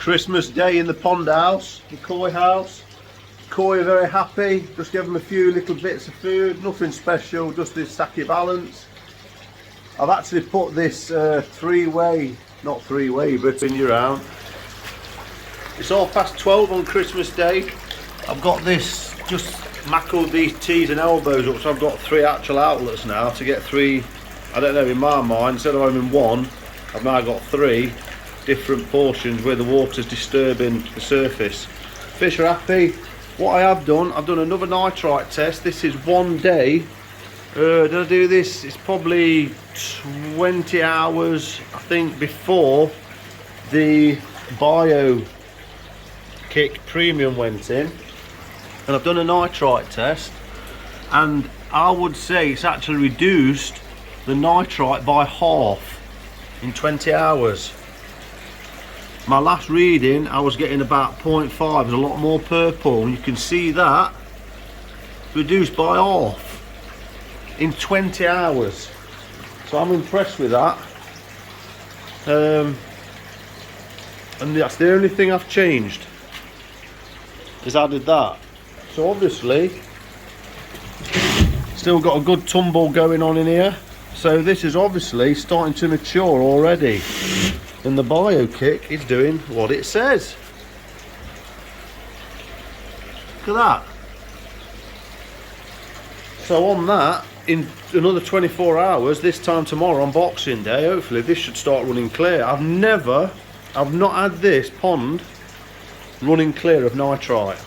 Christmas day in the pond house, the koi house. Koi are very happy. Just give them a few little bits of food, nothing special, just this sake balance. I've actually put this three-way, not three-way, but in your round. It's all past 12 on Christmas Day. I've got this, just mackled these T's and elbows up, so I've got 3 actual outlets now to get 3, I don't know, in my mind, instead of having 1, I've now got 3 different portions where the water's disturbing the surface. Fish are happy. What I have done, I've done another nitrite test. This is 1 day. Did I do this? It's probably 20 hours, I think, before the Bio Kick Premium went in. And I've done a nitrite test, and I would say it's actually reduced the nitrite by half in 20 hours. My last reading, I was getting about 0.5, there's a lot more purple, and you can see that reduced by half in 20 hours. So I'm impressed with that. And that's the only thing I've changed, is added that. So obviously, still got a good tumble going on in here. So this is obviously starting to mature already. And the Bio Kick is doing what it says. Look at that. So on that, in another 24 hours, this time tomorrow on Boxing Day, hopefully this should start running clear. I've not had this pond running clear of nitrite.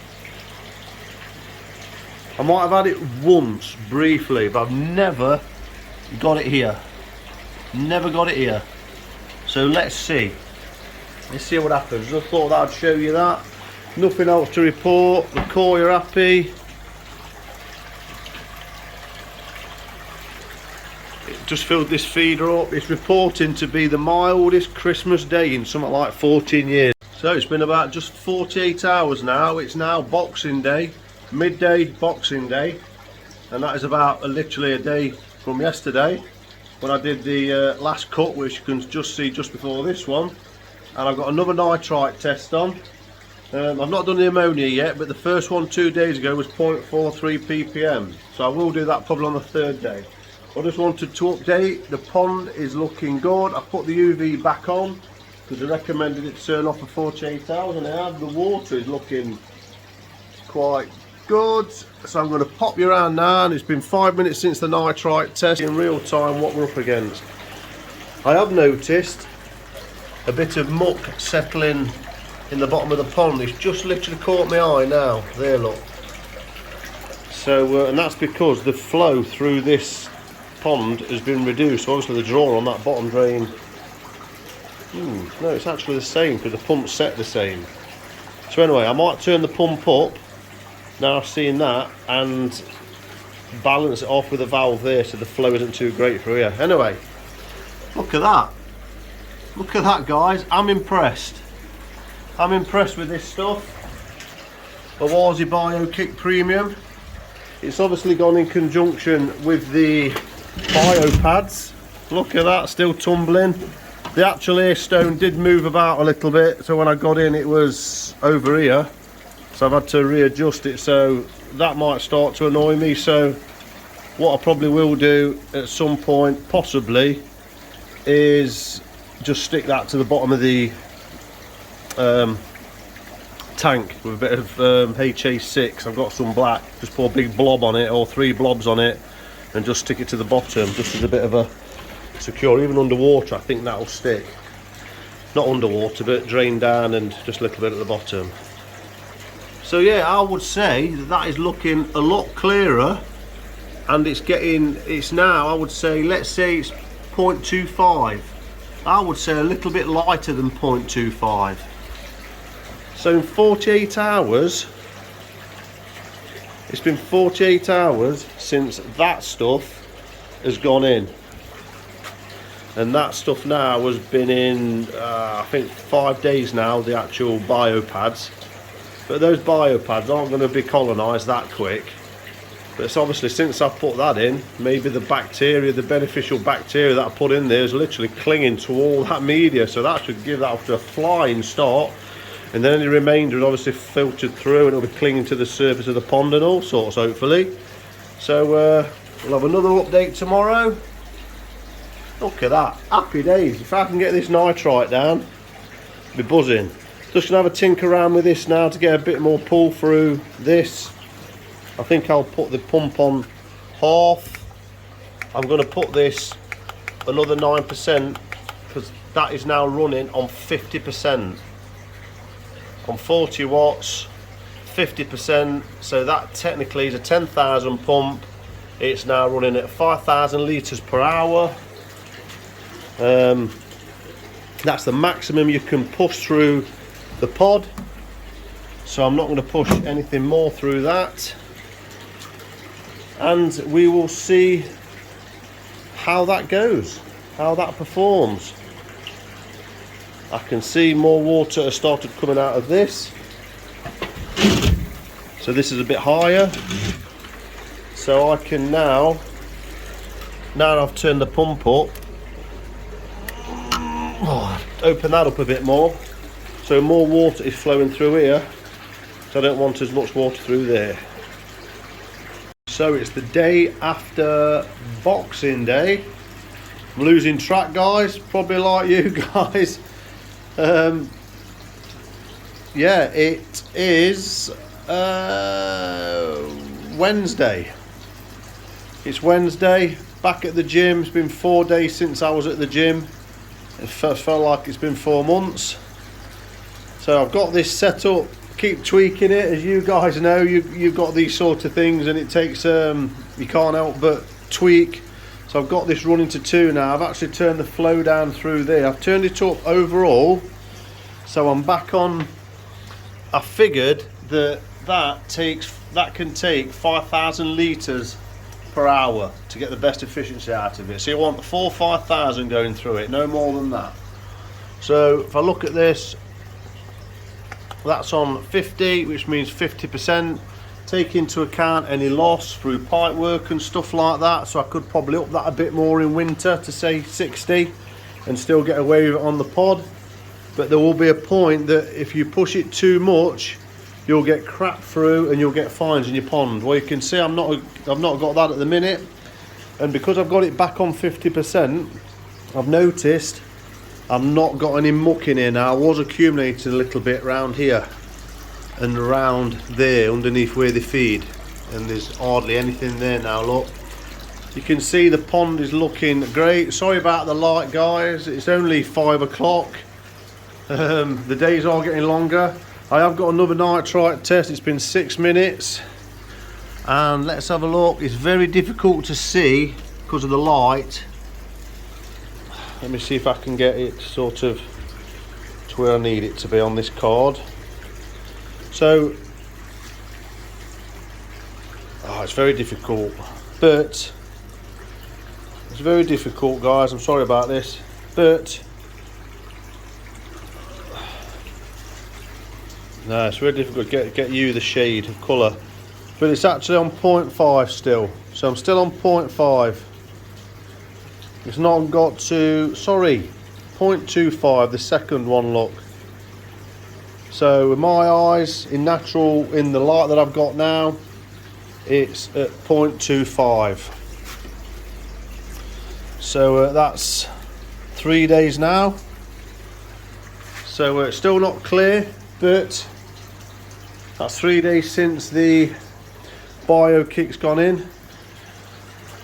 I might have had it once, briefly, but I've never got it here. Never got it here. So let's see what happens. I thought that I'd show you that. Nothing else to report. The koi are happy. It just filled this feeder up. It's reporting to be the mildest Christmas day in something like 14 years. So it's been about just 48 hours now. It's now Boxing Day, midday Boxing Day, and that is about literally a day from yesterday, when I did the last cut, which you can just see just before this one. And I've got another nitrite test on. I've not done the ammonia yet, but the first one 2 days ago was 0.43 ppm, so I will do that probably on the 3rd day. I just wanted to update. The pond is looking good. I put the UV back on because they recommended it to turn off for 48 hours, and I have. The water is looking quite good. So I'm going to pop you around now, and it's been 5 minutes since the nitrite test. In real time what we're up against. I have noticed a bit of muck settling in the bottom of the pond. It's just literally caught my eye now. There, look. So and that's because the flow through this pond has been reduced. So obviously the draw on that bottom drain, no, it's actually the same because the pump's set the same. So anyway, I might turn the pump up now I've seen that, and balance it off with a valve there so the flow isn't too great through here. Anyway, look at that. Look at that, guys. I'm impressed. I'm impressed with this stuff. Oase Bio Kick Premium. It's obviously gone in conjunction with the Bio Pads. Look at that, still tumbling. The actual air stone did move about a little bit, so when I got in it was over here. So I've had to readjust it, so that might start to annoy me. So what I probably will do at some point, possibly, is just stick that to the bottom of the tank with a bit of HA6. I've got some black, just pour a big blob on it, or 3 blobs on it, and just stick it to the bottom, just as a bit of a secure. Even underwater, I think that'll stick. Not underwater, but drain down and just a little bit at the bottom. So yeah, I would say that is looking a lot clearer, and it's now, I would say, let's say it's 0.25. I would say a little bit lighter than 0.25. So in 48 hours, it's been 48 hours since that stuff has gone in. And that stuff now has been in, I think 5 days now, the actual Bio Pads. But those Bio Pads aren't going to be colonised that quick. But it's obviously, since I put that in, maybe the bacteria, the beneficial bacteria that I put in there is literally clinging to all that media. So that should give that after a flying start. and then any remainder is obviously filtered through and it'll be clinging to the surface of the pond and all sorts, hopefully. So we'll have another update tomorrow. Look at that, happy days. If I can get this nitrite down, I'll be buzzing. Just gonna have a tinker around with this now to get a bit more pull through this. I think I'll put the pump on half. I'm gonna put this another 9% because that is now running on 50%. On 40 watts, 50%, so that technically is a 10,000 pump. It's now running at 5,000 litres per hour. That's the maximum you can push through the pod, so I'm not going to push anything more through that, and we will see how that goes, how that performs. I can see more water has started coming out of this, so this is a bit higher, so I can now I've turned the pump up, open that up a bit more, so more water is flowing through here, so I don't want as much water through there. So it's the day after Boxing Day. I'm losing track, guys, probably like you guys. Yeah, it is Wednesday. It's Wednesday, back at the gym. It's been 4 days since I was at the gym. It felt like it's been 4 months. So I've got this set up, keep tweaking it. As you guys know, you've got these sort of things and it takes, you can't help but tweak. So I've got this running to 2 now. I've actually turned the flow down through there. I've turned it up overall. So I'm back on, I figured that can take 5,000 litres per hour to get the best efficiency out of it. So you want the 4,000 or 5,000 going through it, no more than that. So if I look at this, that's on 50, which means 50%. Take into account any loss through pipe work and stuff like that, so I could probably up that a bit more in winter to say 60 and still get away with it on the pod. But there will be a point that if you push it too much, you'll get crap through and you'll get fines in your pond. Well, you can see I've not got that at the minute, and because I've got it back on 50%, I've noticed I've not got any muck in here now. I was accumulating a little bit around here and around there underneath where they feed, and there's hardly anything there now. Look, you can see the pond is looking great. Sorry about the light, guys, it's only 5 o'clock. The days are getting longer. I have got another nitrite test. It's been 6 minutes, and let's have a look. It's very difficult to see because of the light. Let me see if I can get it sort of to where I need it to be on this card. So, it's very difficult, but it's very difficult, guys. I'm sorry about this, but no, it's very difficult to get you the shade of colour. But it's actually on 0.5 still, so I'm still on 0.5. It's not got to, sorry, 0.25, the second one, look. So with my eyes, in the light that I've got now, it's at 0.25. So that's 3 days now. So it's still not clear, but that's 3 days since the bio kick's gone in.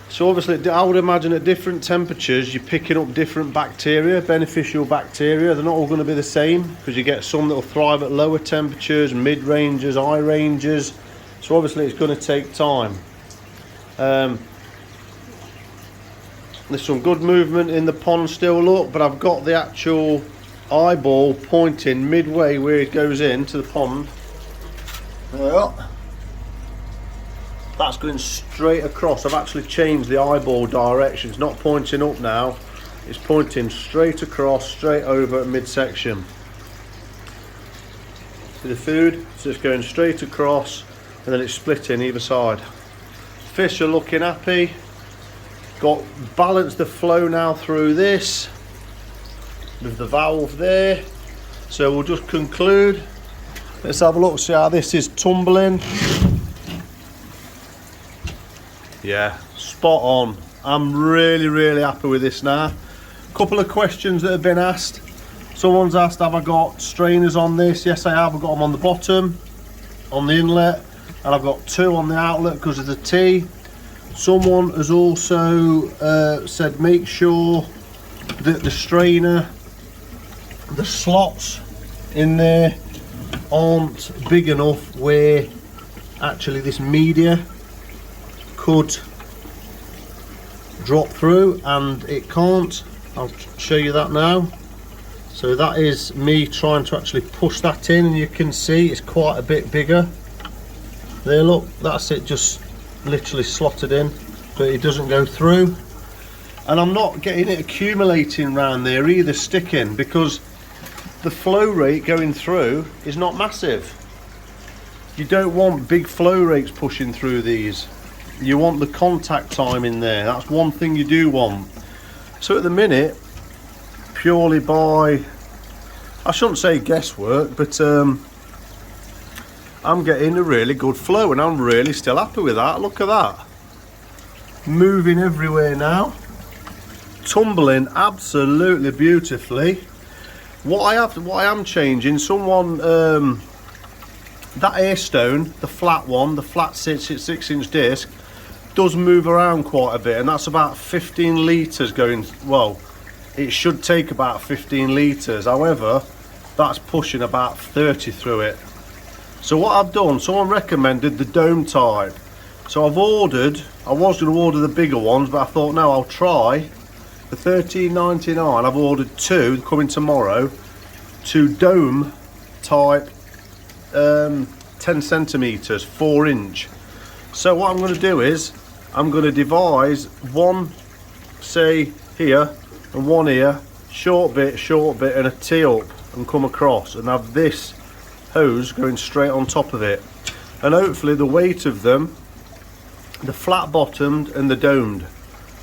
So obviously I would imagine at different temperatures you're picking up different bacteria, beneficial bacteria. They're not all going to be the same, because you get some that will thrive at lower temperatures, mid-ranges, high ranges. So obviously it's going to take time. There's some good movement in the pond still, look, but I've got the actual eyeball pointing midway where it goes into the pond. Well, that's going straight across. I've actually changed the eyeball direction. It's not pointing up now, it's pointing straight across, straight over at midsection. See the food? So it's going straight across and then it's splitting either side. Fish are looking happy. Got balanced the flow now through this with the valve there. So we'll just conclude Let's have a look, see how this is tumbling. Yeah, spot on. I'm really happy with this now. Couple of questions that have been asked. Someone's asked, have I got strainers on this? Yes, I have. I've got them on the bottom, on the inlet, and I've got 2 on the outlet because of the T. Someone has also said make sure that the strainer, the slots in there aren't big enough where actually this media could drop through, and it can't. I'll show you that now. So that is me trying to actually push that in, and you can see it's quite a bit bigger. There, look, that's it, just literally slotted in, but it doesn't go through. And I'm not getting it accumulating around there either, sticking, because the flow rate going through is not massive. You don't want big flow rates pushing through these. You want the contact time in there. That's one thing you do want. So at the minute, purely by, I shouldn't say guesswork, but I'm getting a really good flow, and I'm really still happy with that. Look at that. Moving everywhere now. Tumbling absolutely beautifully. What I am changing, someone, that air stone, the flat one, the flat 6-inch disc, does move around quite a bit, and that's about 15 litres going, well, it should take about 15 litres, however, that's pushing about 30 through it. So what I've done, someone recommended the dome type, so I've ordered, I was going to order the bigger ones, but I thought no, I'll try. For $13.99 I've ordered 2, coming tomorrow, 2 dome type 10 centimeters, 4-inch. So what I'm going to do is I'm going to devise one, say here, and one here, short bit, and a T up, and come across, and have this hose going straight on top of it, and hopefully the weight of them, the flat bottomed and the domed,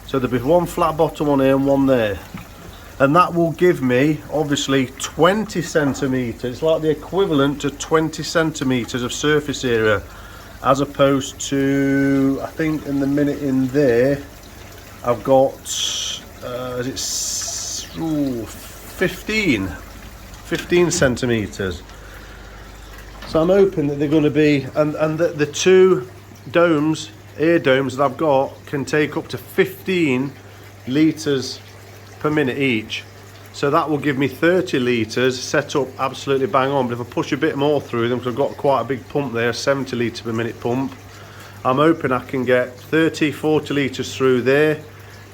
so there'll be one flat bottom on here and one there, and that will give me obviously 20 centimeters, like the equivalent to 20 centimeters of surface area, as opposed to, I think in the minute in there I've got is it 15 centimeters. So I'm hoping that they're going to be, and the 2 domes, air domes that I've got, can take up to 15 litres per minute each. So that will give me 30 litres set up absolutely bang on. But if I push a bit more through them, because I've got quite a big pump there, 70 litre per minute pump, I'm hoping I can get 30-40 litres through there,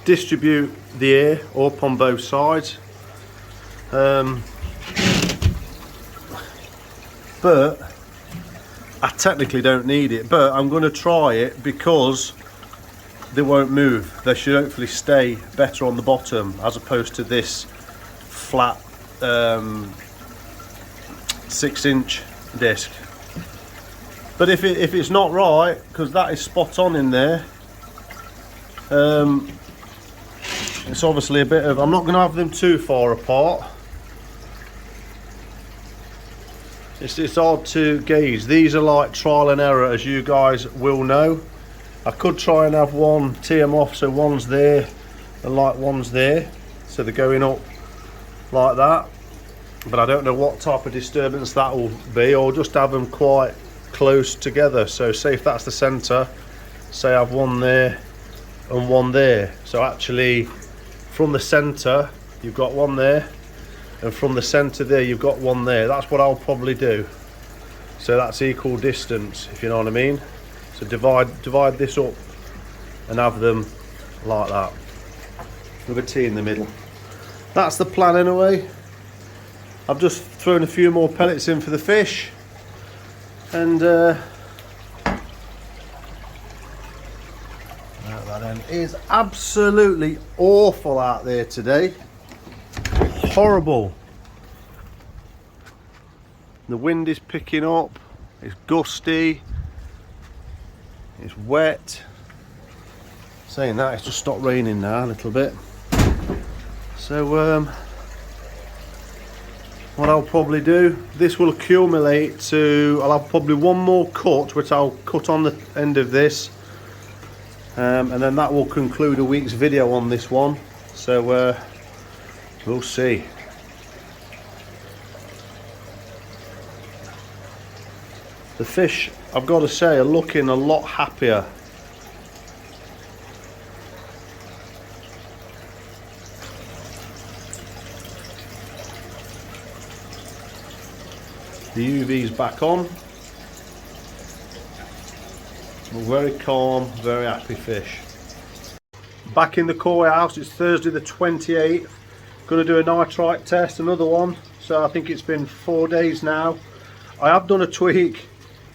distribute the air up on both sides. But I technically don't need it, but I'm going to try it because they won't move. They should hopefully stay better on the bottom as opposed to this flat 6-inch disc. But if it's not right, because that is spot on in there, it's obviously a bit of, I'm not going to have them too far apart. It's hard to gauge. These are like trial and error, as you guys will know. I could try and have one, tee them off so one's there and like one's there, so they're going up like that, but I don't know what type of disturbance that will be, or just have them quite close together. So say if that's the center, say I have one there and one there, so actually from the center you've got one there, and from the center there you've got one there. That's what I'll probably do, so that's equal distance, if you know what I mean. So divide this up and have them like that with a T in the middle. That's the plan anyway. I've just thrown a few more pellets in for the fish, and that then is absolutely awful out there today. Horrible. The wind is picking up, it's gusty, it's wet. Saying that, it's just stopped raining now a little bit. So what I'll probably do, this will accumulate to, I'll have probably one more cut which I'll cut on the end of this, and then that will conclude a week's video on this one. So we'll see. The fish, I've got to say, are looking a lot happier. The UV's back on. Very calm, very happy fish. Back in the koi house, it's Thursday the 28th. Going to do a nitrite test, another one. So I think it's been 4 days now. I have done a tweak.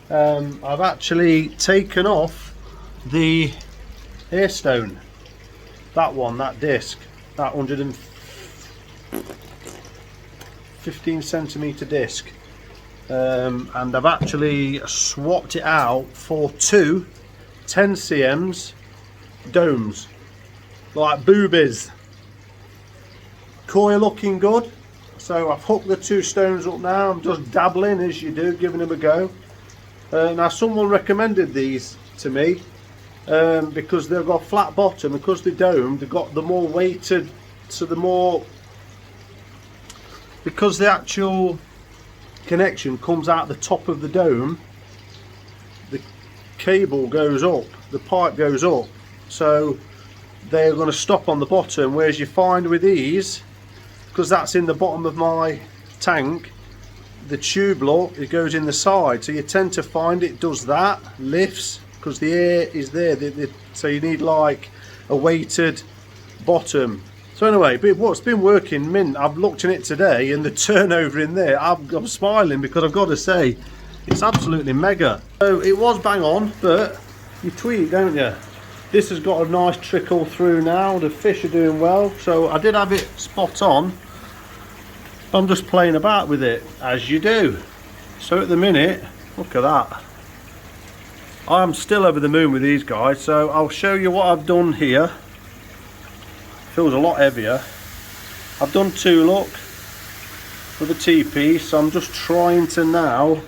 I've actually taken off the air stone. That one, that disc, that 115 centimetre disc. And I've actually swapped it out for two 10 cm's domes, like boobies. Koi are looking good, so I've hooked the two stones up now. I'm just dabbling as you do, giving them a go. Now someone recommended these to me because they've got flat bottom, because they're domed, they've got the more weighted, so the more, because the actual connection comes out the top of the dome, the cable goes up, the pipe goes up, so they're going to stop on the bottom. Whereas you find with these, because that's in the bottom of my tank, the tube lock, it goes in the side, so you tend to find it does that, lifts, because the air is there, so you need like a weighted bottom. So anyway, what's been working mint, I've looked in it today and the turnover in there, I'm smiling because I've got to say it's absolutely mega. So it was bang on, but you tweak, don't you? This has got a nice trickle through now, the fish are doing well, so I did have it spot on. I'm just playing about with it, as you do. So at the minute, look at that. I'm still over the moon with these guys, so I'll show you what I've done here. Feels a lot heavier. I've done two look for the T-piece, so I'm just trying to now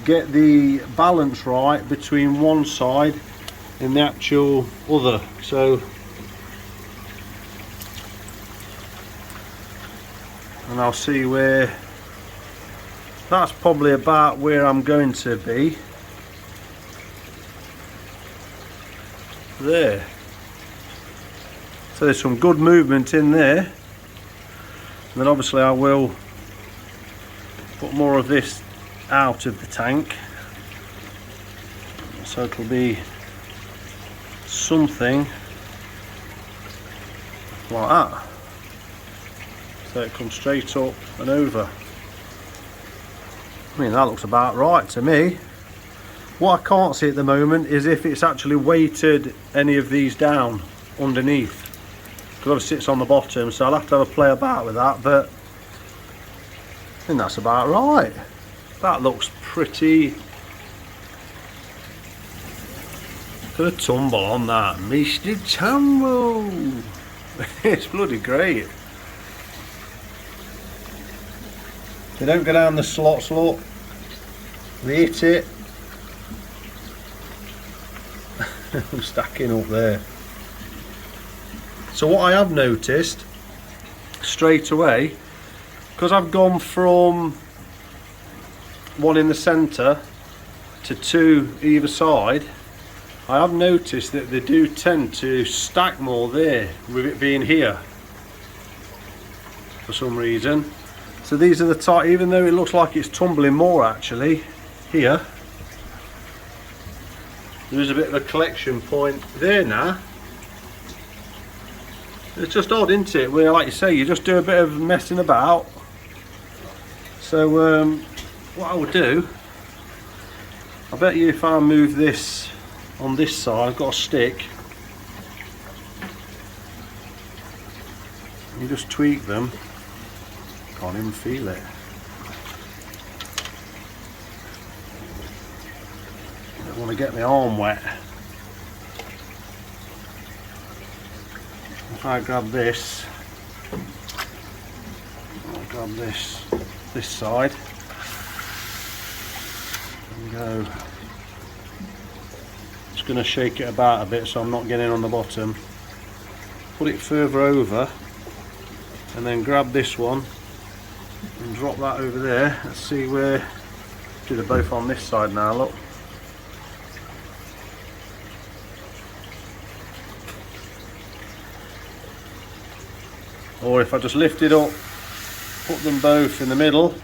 get the balance right between one side and the actual other. So, and I'll see where, that's probably about where I'm going to be. There. So there's some good movement in there. And then obviously I will put more of this out of the tank. So it'll be something like that. So it comes straight up and over. I mean, that looks about right to me. What I can't see at the moment is if it's actually weighted any of these down underneath, because it sits on the bottom, so I'll have to have a play about with that, but I think that's about right. That looks pretty. Put a tumble on that, Mr. Tumble. It's bloody great. They don't go down the slot, they hit it. I'm stacking up there. So what I have noticed straight away, because I've gone from one in the centre to two either side, I have noticed that they do tend to stack more there with it being here for some reason. So these are the type, even though it looks like it's tumbling more actually here, there is a bit of a collection point there now. It's just odd, isn't it, where, like you say, you just do a bit of messing about. So what I will do, I bet you if I move this on this side, I've got a stick, you just tweak them, can't even feel it. I don't want to get my arm wet. If I grab this, I'll grab this, this side and go. Just going to shake it about a bit so I'm not getting on the bottom. Put it further over and then grab this one and drop that over there. Let's see where. Do they're both on this side now, look. Or if I just lift it up, put them both in the middle.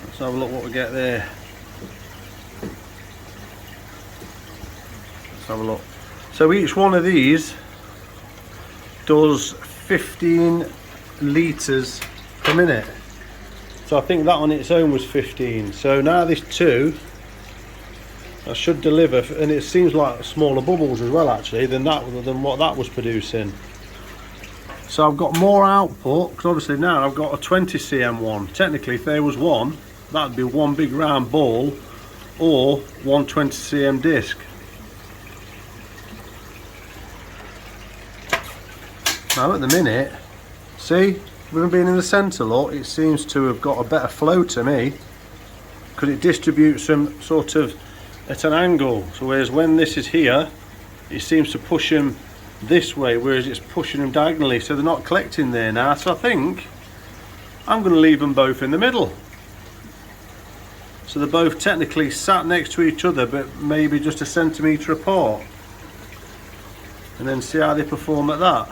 Let's have a look what we get there. Let's have a look. So each one of these does 15 litres per minute. So I think that on its own was 15. So now this 2, I should deliver, and it seems like smaller bubbles as well actually than what that was producing. So I've got more output because obviously now I've got a 20 cm one. Technically, if there was one, that'd be one big round ball or one 20 cm disc. Now at the minute, see, with them being in the centre, look, it seems to have got a better flow to me because it distributes them sort of at an angle. So whereas when this is here, it seems to push them this way, whereas it's pushing them diagonally, so they're not collecting there now. So I think I'm going to leave them both in the middle. So they're both technically sat next to each other, but maybe just a centimetre apart. And then see how they perform at that.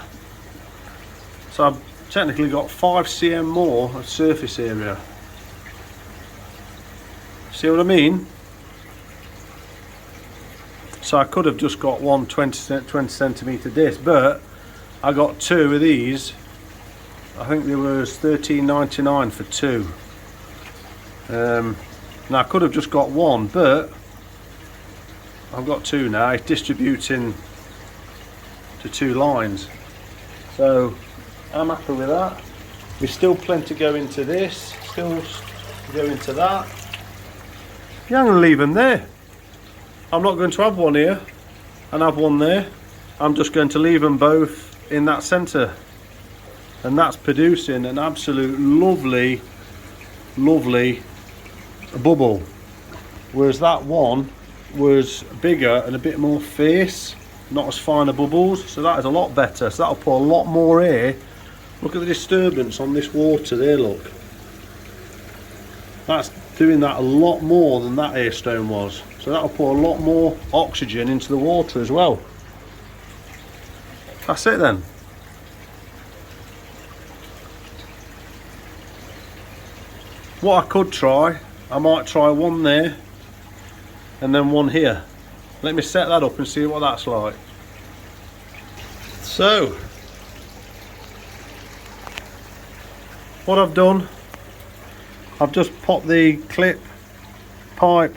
So I've technically got 5 cm more of surface area. See what I mean? So I could have just got one 20 centimetre disc, but I got 2 of these. I think there was $13.99 for 2. Now I could have just got one, but I've got 2 now. It's distributing to 2 lines. So I'm happy with that. There's still plenty go into this, still go into that. Yeah, I'm going to leave them there. I'm not going to have one here and have one there. I'm just going to leave them both in that centre, and that's producing an absolute lovely bubble, whereas that one was bigger and a bit more fierce, not as fine a bubbles. So that is a lot better, so that'll put a lot more air. Look at the disturbance on this water there, look. That's doing that a lot more than that air stone was. So that'll put a lot more oxygen into the water as well. That's it then. What I could try, I might try one there and then one here. Let me set that up and see what that's like. So what I've done, I've just popped the clip pipe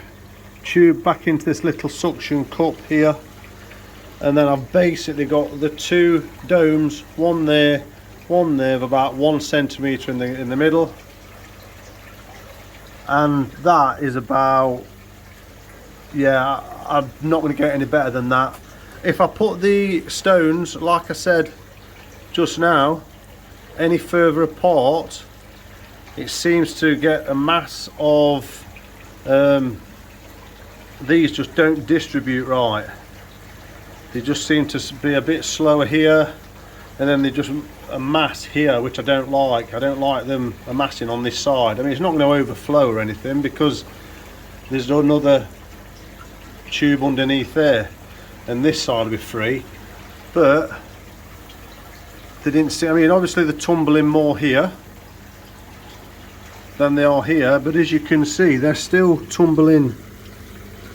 tube back into this little suction cup here, and then I've basically got the 2 domes, one there of about 1 centimetre in the middle, and that is about, yeah, I'm not going to get any better than that. If I put the stones, like I said just now, any further apart, it seems to get a mass of these just don't distribute right. They just seem to be a bit slower here, and then they just amass here, which I don't like. I don't like them amassing on this side. I mean, it's not going to overflow or anything because there's another tube underneath there, and this side will be free. But they didn't see, I mean, obviously they're tumbling more here than they are here, but as you can see, they're still tumbling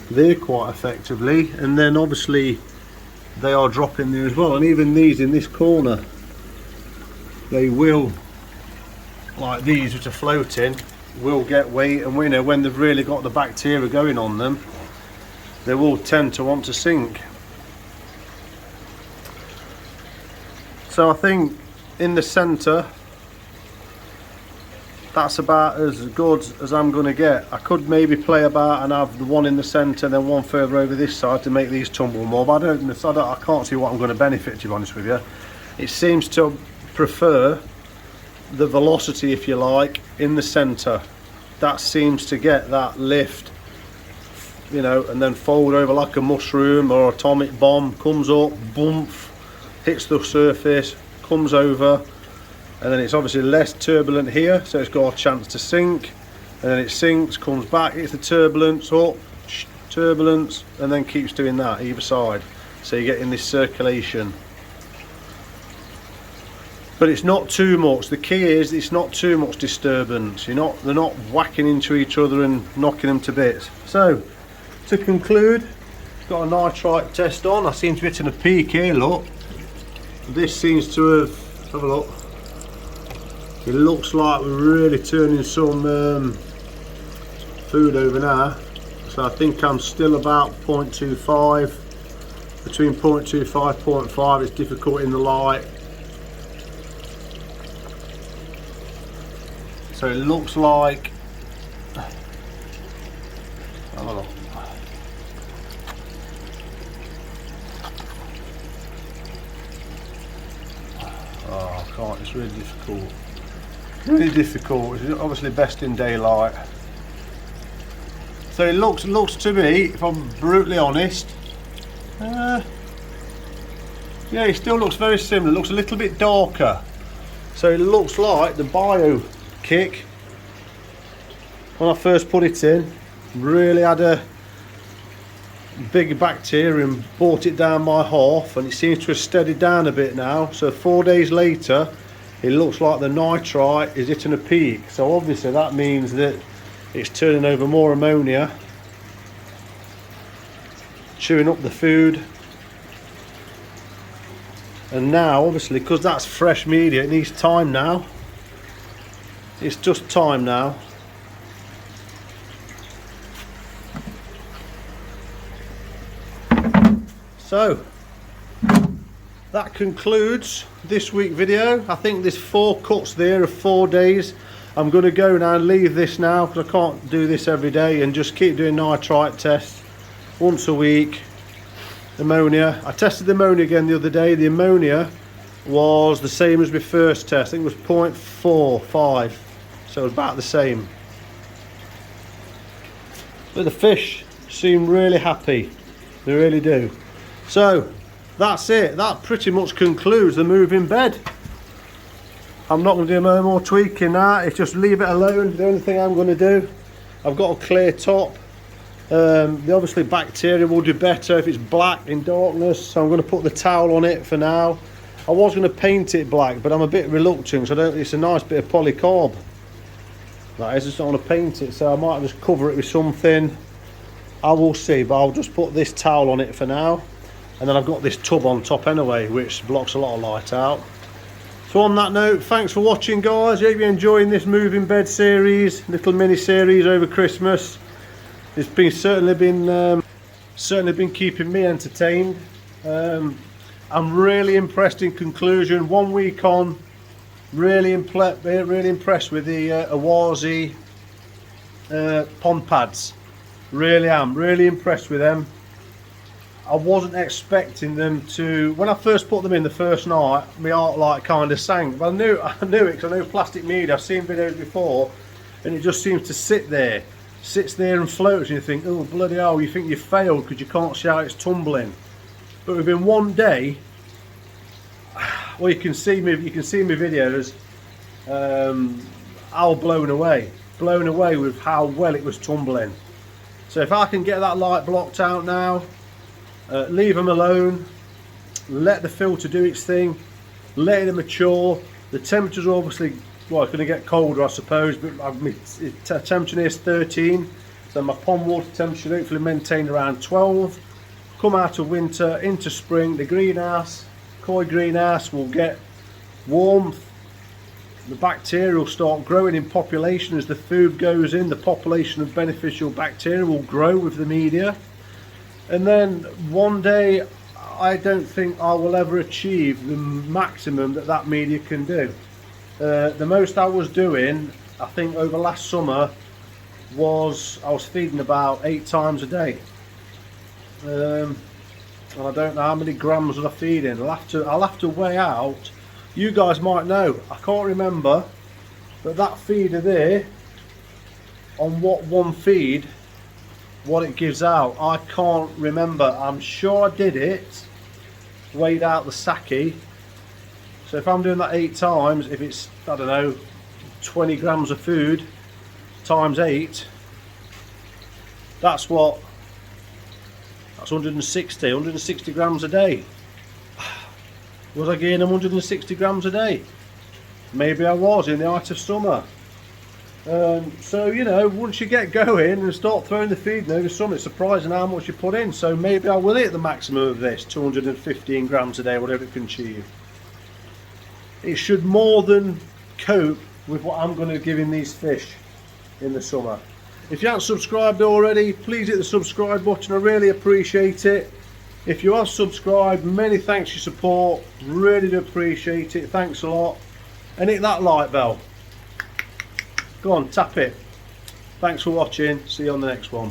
there quite effectively, and then obviously they are dropping there as well. And even these in this corner, they will, like these which are floating, will get weight, and we know when they've really got the bacteria going on them, they will tend to want to sink. So I think in the centre, that's about as good as I'm going to get. I could maybe play about and have the one in the centre and then one further over this side to make these tumble more, but I can't see what I'm going to benefit, to be honest with you. It seems to prefer the velocity, if you like, in the center. That seems to get that lift, you know, and then fold over like a mushroom or atomic bomb. Comes up, bump, hits the surface, comes over, and then it's obviously less turbulent here, so it's got a chance to sink, and then it sinks, comes back, hits the turbulence, up, turbulence, and then keeps doing that either side, so you're getting this circulation. But it's not too much. The key is it's not too much disturbance. They're not whacking into each other and knocking them to bits. So to conclude, got a nitrite test on. I seem to be hitting a peak here, look. This seems to have a look. It looks like we're really turning some food over now. So I think I'm still about 0.25, between 0.25 0.5. It's difficult in the light. So it looks like, have a look. Oh, I can't, it's really difficult. Really difficult. It's obviously best in daylight. So it looks to me, if I'm brutally honest, yeah, it still looks very similar. It looks a little bit darker. So it looks like the bio kick, when I first put it in, really had a big bacteria and brought it down by half, and it seems to have steadied down a bit now. So 4 days later, it looks like the nitrite is hitting a peak. So obviously that means that it's turning over more ammonia, chewing up the food, and now obviously because that's fresh media, it needs time now. It's just time now. So that concludes this week's video. I think there's 4 cuts there of 4 days. I'm going to go now and leave this now because I can't do this every day, and just keep doing nitrite tests once a week. Ammonia, I tested the ammonia again the other day. The ammonia was the same as my first test. I think it was 0.45, so it was about the same. But the fish seem really happy, they really do. So that's it. That pretty much concludes the moving bed. I'm not going to do no more tweaking now. It's just leave it alone. The only thing I'm going to do, I've got a clear top. The obviously bacteria will do better if it's black in darkness, so I'm going to put the towel on it for now. I was going to paint it black, but I'm a bit reluctant, so it's a nice bit of polycarb. That is, I just don't want to paint it, so I might just cover it with something. I will see, but I'll just put this towel on it for now. And then I've got this tub on top anyway, which blocks a lot of light out. So on that note, thanks for watching, guys. Hope you're enjoying this moving bed series, little mini series over Christmas. It's been certainly been keeping me entertained. I'm really impressed in conclusion. 1 week on, really impressed with the Oase Pond Pads. Really am, really impressed with them. I wasn't expecting them to, when I first put them in the first night, my heart like kind of sank. But I knew it because I know plastic media, I've seen videos before, and it just seems to sit there. Sits there and floats, and you think, oh bloody hell, you think you failed because you can't see how it's tumbling. But within 1 day, well, you can see me videos. I was blown away with how well it was tumbling. So if I can get that light blocked out now, leave them alone, let the filter do its thing, let it mature. The temperature's obviously, well, it's going to get colder, I suppose, but the temperature is 13, so my pond water temperature hopefully maintained around 12. Come out of winter into spring, the greenhouse, koi greenhouse, will get warmth. The bacteria will start growing in population as the food goes in. The population of beneficial bacteria will grow with the media. And then one day, I don't think I will ever achieve the maximum that media can do. The most I was doing, I think over last summer, was I was feeding about 8 times a day. And I don't know how many grams was I feeding. I'll have to weigh out. You guys might know. I can't remember. But that feeder there, on what one feed, what it gives out, I can't remember. I'm sure I did it, weighed out the sackie. So if I'm doing that 8 times, if it's, I don't know, 20 grams of food times 8, that's 160 grams a day. Was I gaining 160 grams a day? Maybe I was in the height of summer. So, you know, once you get going and start throwing the feed in over summer, it's surprising how much you put in. So maybe I will hit the maximum of this, 215 grams a day, whatever it can achieve. It should more than cope with what I'm going to give in these fish in the summer. If you haven't subscribed already, please hit the subscribe button. I really appreciate it. If you have subscribed, many thanks for your support. Really do appreciate it. Thanks a lot. And hit that like bell. Go on, tap it. Thanks for watching. See you on the next one.